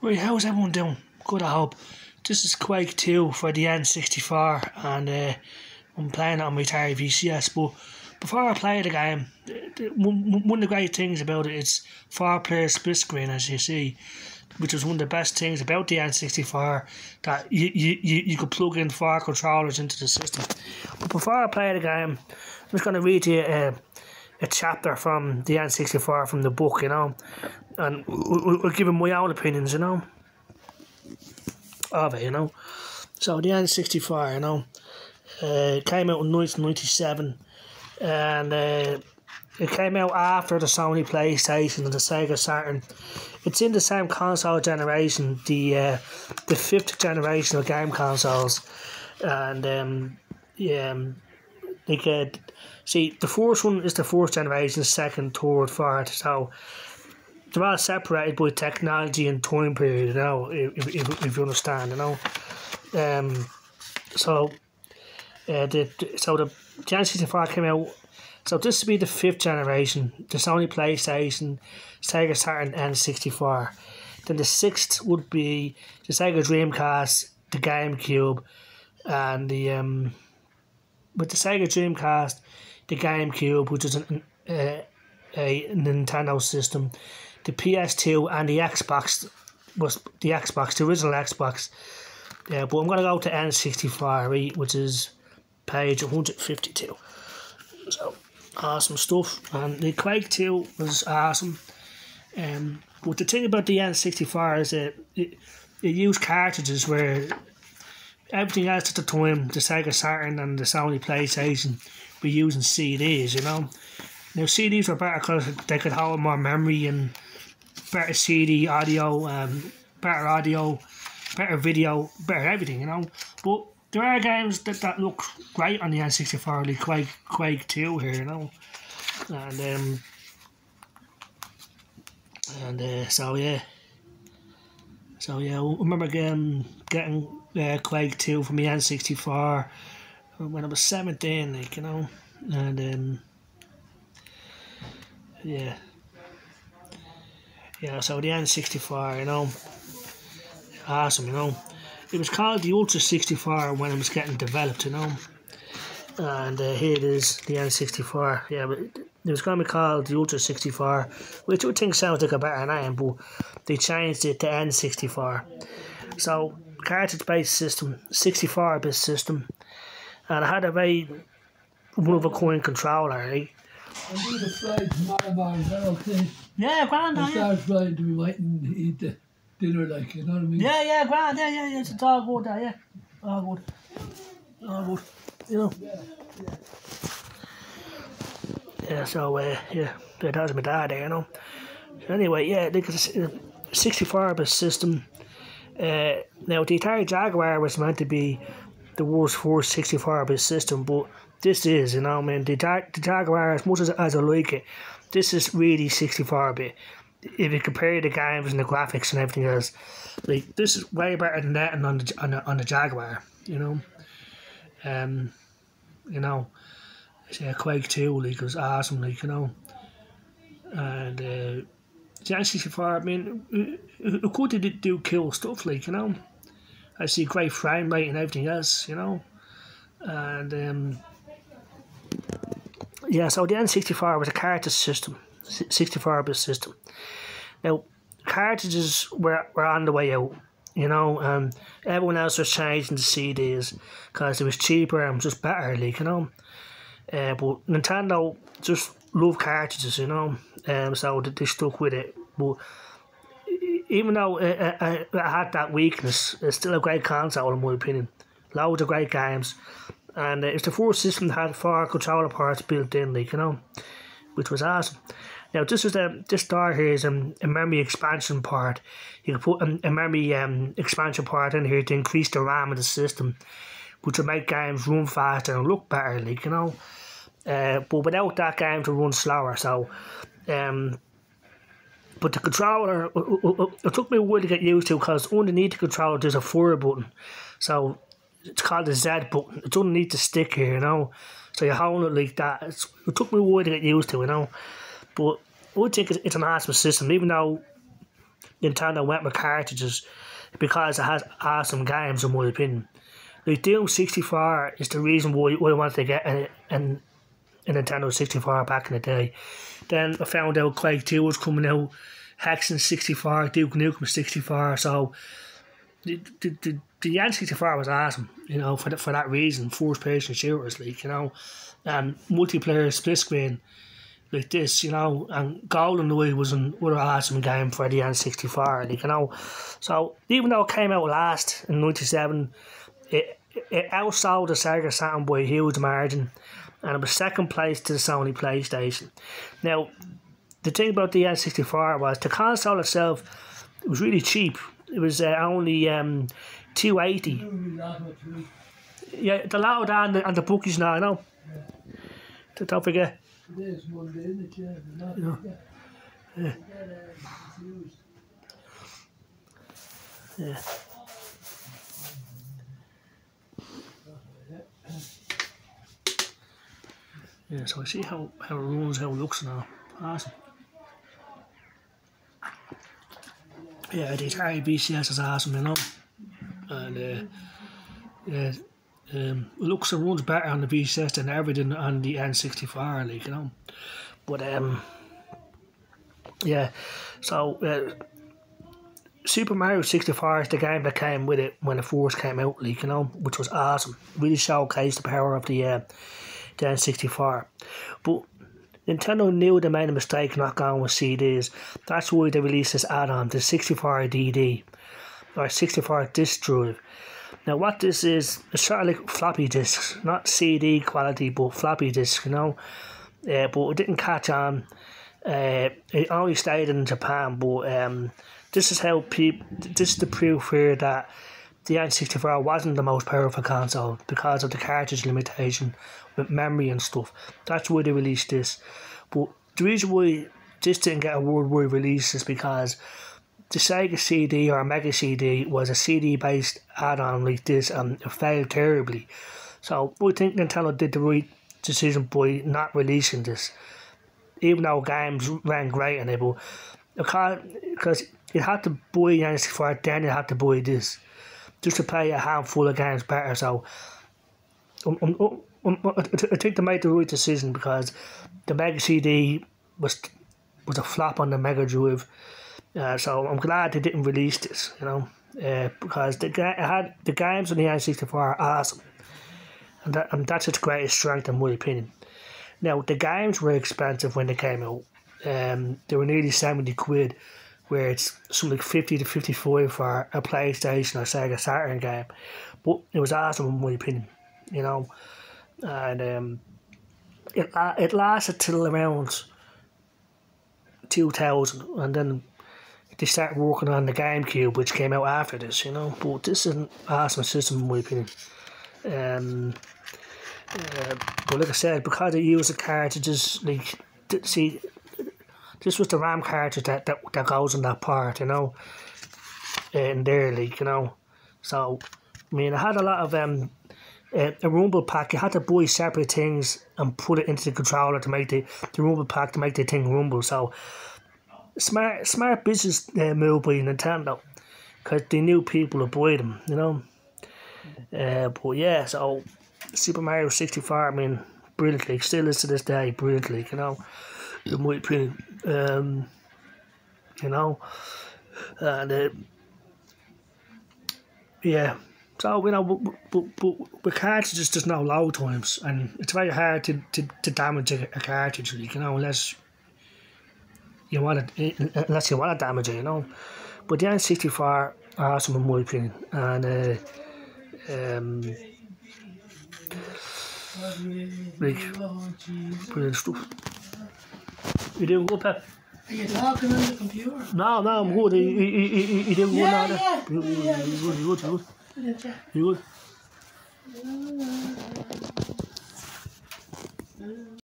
Right, how's everyone doing? Good, I hope. This is Quake 2 for the N64 and I'm playing it on my Atari VCS, but before I play the game, one of the great things about it is 4-player split screen, as you see, which is one of the best things about the N64, that you could plug in 4 controllers into the system. But before I play the game, I'm just going to read you a chapter from the N64 from the book, you know, and we're giving my own opinions, you know, of it, you know. So the N64, you know, came out in 1997, and it came out after the Sony PlayStation and the Sega Saturn. It's in the same console generation, the 5th generation of game consoles, and see, the first one is the 4th generation, 2nd, 3rd, 4th, so they're all separated by technology and time period, you know, if you understand, you know. So the N64 came out, so this would be the 5th generation, the Sony PlayStation, Sega Saturn, N64. Then the 6th would be the Sega Dreamcast, the GameCube, and with the Sega Dreamcast, the GameCube, which is a Nintendo system, the PS2 and the Xbox, the original Xbox. Yeah, but I'm going to go to N64, right, which is page 152. So, awesome stuff. And the Quake 2 was awesome. But the thing about the N64 is that it used cartridges where everything else at the time, the Sega Saturn and the Sony PlayStation, were using CDs, you know. Now, CDs were better because they could hold more memory and better CD audio, better audio, better video, better everything, you know. But there are games that look great on the N64, like Quake 2 here, you know. So yeah, I remember getting Quake 2 from the N64 when I was 17, like, you know, and yeah, so the N64, you know, awesome, you know. It was called the Ultra 64 when it was getting developed, you know, and here it is, the N64. Yeah, but it was going to be called the Ultra 64, which I would think sounds like a better name, but they changed it to N64. So, cartridge-based system, 64-bit system, and I had a very one-of-a-kind controller, right? I'm doing the flight tomorrow, is that okay? Yeah, grand, I start flying to be waiting to eat the dinner, like, you know what I mean? Yeah, grand, yeah, it's all good, yeah, all good, you know. Yeah, so, that was my dad there, you know. So anyway, yeah, like, it's a 64-bit system. Now, the Atari Jaguar was meant to be the world's first 64-bit system, but this is, you know, I mean, the Jaguar, as much as I like it, this is really 64-bit. If you compare the games and the graphics and everything else, like, this is way better than that and on the Jaguar, you know. You know, Quake 2, like, was awesome, like, you know. And the N64, I mean, it could do cool stuff, like, you know. I see great frame rate and everything else, you know. And yeah, so the N64 was a cartridge system, 64-bit system. Now, cartridges were on the way out, you know. Everyone else was changing to CDs because it was cheaper and just better, like, you know. But Nintendo just loved cartridges, you know. So they stuck with it. But even though it had that weakness, it's still a great console in my opinion. Loads of great games, and it's the first system that had 4 controller parts built in, like, you know, which was awesome. Now this door here is a memory expansion part. You can put a memory expansion part in here to increase the RAM of the system, which will make games run faster and look better, like, you know. But without that, games will run slower. So, but the controller, it took me a while to get used to, because underneath the controller there's a fire button. So it's called the Z button. It's underneath the stick here, you know. So you hold it like that. It took me a while to get used to, you know. But I would think it's an awesome system, even though Nintendo went with cartridges because it has awesome games, in my opinion. Like Doom 64 is the reason why I wanted to get a Nintendo 64 back in the day. Then I found out Quake 2 was coming out, Hexen 64, Duke Nukem 64, so the N64 was awesome, you know, for that reason. First person shooters, like, you know, and multiplayer split screen like this, you know, and GoldenEye was another awesome game for the N64, like, you know. So even though it came out last in '97, it outsold the Sega Saturn by a huge margin, and it was second place to the Sony PlayStation. Now, the thing about the N64 was the console itself, it was really cheap. It was only $280. Yeah, the loud and the bookies now, you know. Yeah. Don't forget. It is one day, isn't it? Yeah. Yeah. Yeah. Yeah, so I see how it runs, how it looks now. Awesome. Yeah, the Atari VCS is awesome, you know. And yeah, it looks and runs better on the VCS than everything on the N64, like, you know. But yeah, so Super Mario 64 is the game that came with it when it first came out, like, you know, which was awesome. Really showcased the power of the N64. But Nintendo knew they made a mistake not going with CDs. That's why they released this add-on, the 64 DD, or 64 disc drive. Now what this is, it's sort of like floppy disks, not CD quality, but floppy disks, you know. But it didn't catch on. It only stayed in Japan, but this is the proof here that the N64 wasn't the most powerful console because of the cartridge limitation with memory and stuff. That's why they released this. But the reason why this didn't get a worldwide release is because the Sega CD or Mega CD was a CD based add-on like this, and it failed terribly. So I think Nintendo did the right decision by not releasing this, even though games ran great on it. But because you had to buy the N64, then you had to buy this just to play a handful of games better. So I think they made the right decision because the Mega CD was a flop on the Mega Drive. So I'm glad they didn't release this, you know, because the games on the N64 are awesome, and that's its greatest strength in my opinion. Now the games were expensive when they came out. They were nearly 70 quid, where it's something like 50 to 55 for a PlayStation or Sega Saturn game. But it was awesome in my opinion, you know, and it lasted till around 2000, and then they started working on the GameCube, which came out after this, you know. But this is an awesome system in my opinion. But like I said, because it used the cartridges, like, see, this was the RAM cartridge that goes in that part, you know, in there, like, you know. So, I mean, I had a lot of a rumble pack. You had to buy separate things and put it into the controller to make the rumble pack to make the thing rumble. So, smart business move by Nintendo, because they knew people would buy them, you know. But yeah, so Super Mario 64, I mean, brilliantly, still is to this day, brilliantly, you know, in my opinion. You know, and yeah, so, you know, but with cartridges there's no load times, and it's very hard to damage a cartridge, like, you know, unless you want to damage it, you know. But the N64 awesome in my opinion, and like, brilliant stuff. You doing good, Pep? Are you talking on the computer? No, I'm good. You doing good now? Yeah. You good? You good?